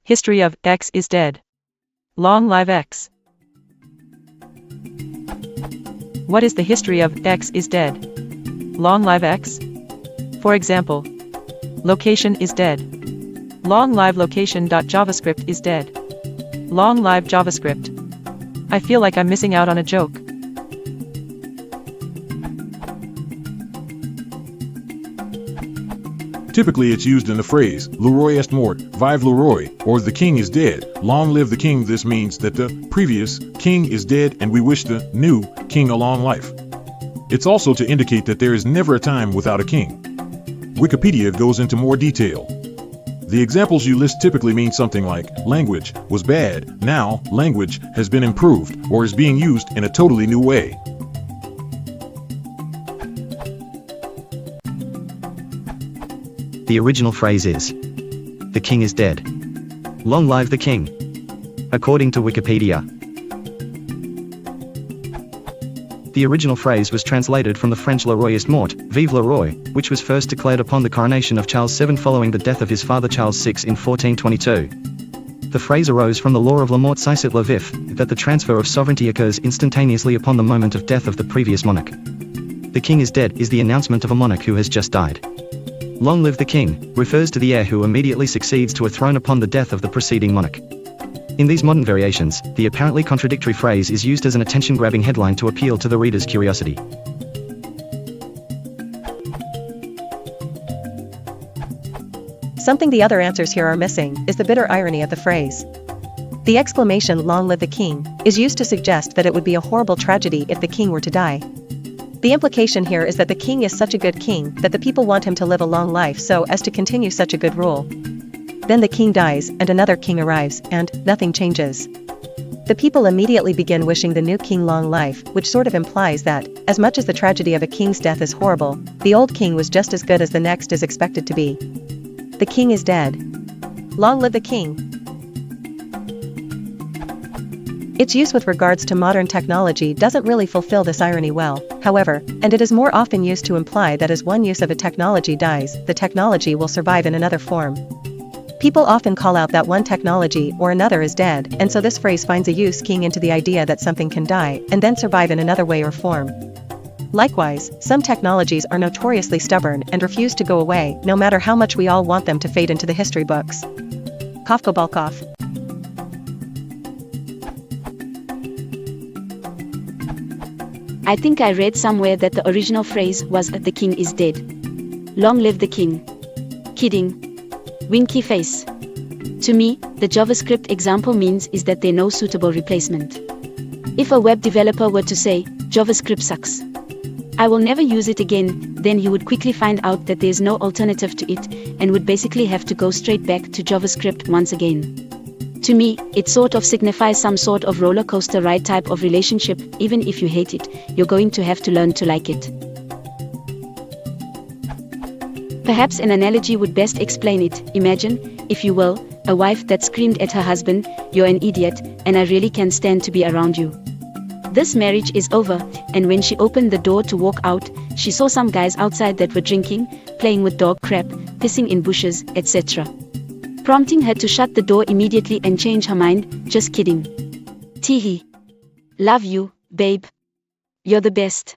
History of X is dead. Long live X. What is the history of X is dead? Long live X? For example, location is dead. Long live location.javascript is dead. Long live JavaScript. I feel like I'm missing out on a joke. Typically it's used in the phrase, Leroy est mort, vive le roi, or the king is dead, long live the king. This means that the previous king is dead and we wish the new king a long life. It's also to indicate that there is never a time without a king. Wikipedia goes into more detail. The examples you list typically mean something like, language was bad, now language has been improved or is being used in a totally new way. The original phrase is, "The king is dead. Long live the king." According to Wikipedia, the original phrase was translated from the French Leroy est mort, vive le roi, which was first declared upon the coronation of Charles VII following the death of his father Charles VI in 1422. The phrase arose from the law of la mort cessat la vif, that the transfer of sovereignty occurs instantaneously upon the moment of death of the previous monarch. The king is dead is the announcement of a monarch who has just died. Long live the king refers to the heir who immediately succeeds to a throne upon the death of the preceding monarch. In these modern variations, the apparently contradictory phrase is used as an attention-grabbing headline to appeal to the reader's curiosity. Something the other answers here are missing is the bitter irony of the phrase. The exclamation "Long live the king" is used to suggest that it would be a horrible tragedy if the king were to die. The implication here is that the king is such a good king that the people want him to live a long life so as to continue such a good rule. Then the king dies and another king arrives and nothing changes. The people immediately begin wishing the new king long life, which sort of implies that, as much as the tragedy of a king's death is horrible, the old king was just as good as the next is expected to be. The king is dead. Long live the king. Its use with regards to modern technology doesn't really fulfill this irony well, however, and it is more often used to imply that as one use of a technology dies, the technology will survive in another form. People often call out that one technology or another is dead, and so this phrase finds a use keying into the idea that something can die and then survive in another way or form. Likewise, some technologies are notoriously stubborn and refuse to go away, no matter how much we all want them to fade into the history books. Kafka Balkov. I think I read somewhere that the original phrase was "the king is dead. Long live the king." Kidding. Winky face. To me, the JavaScript example means is that there's no suitable replacement. If a web developer were to say, "JavaScript sucks. I will never use it again," then you would quickly find out that there's no alternative to it, and would basically have to go straight back to JavaScript once again. To me, it sort of signifies some sort of roller coaster ride type of relationship. Even if you hate it, you're going to have to learn to like it. Perhaps an analogy would best explain it. Imagine, if you will, a wife that screamed at her husband, "You're an idiot, and I really can't stand to be around you." This marriage is over, and when she opened the door to walk out, she saw some guys outside that were drinking, playing with dog crap, pissing in bushes, etc. Prompting her to shut the door immediately and change her mind. Just kidding. Teehee. Love you, babe. You're the best.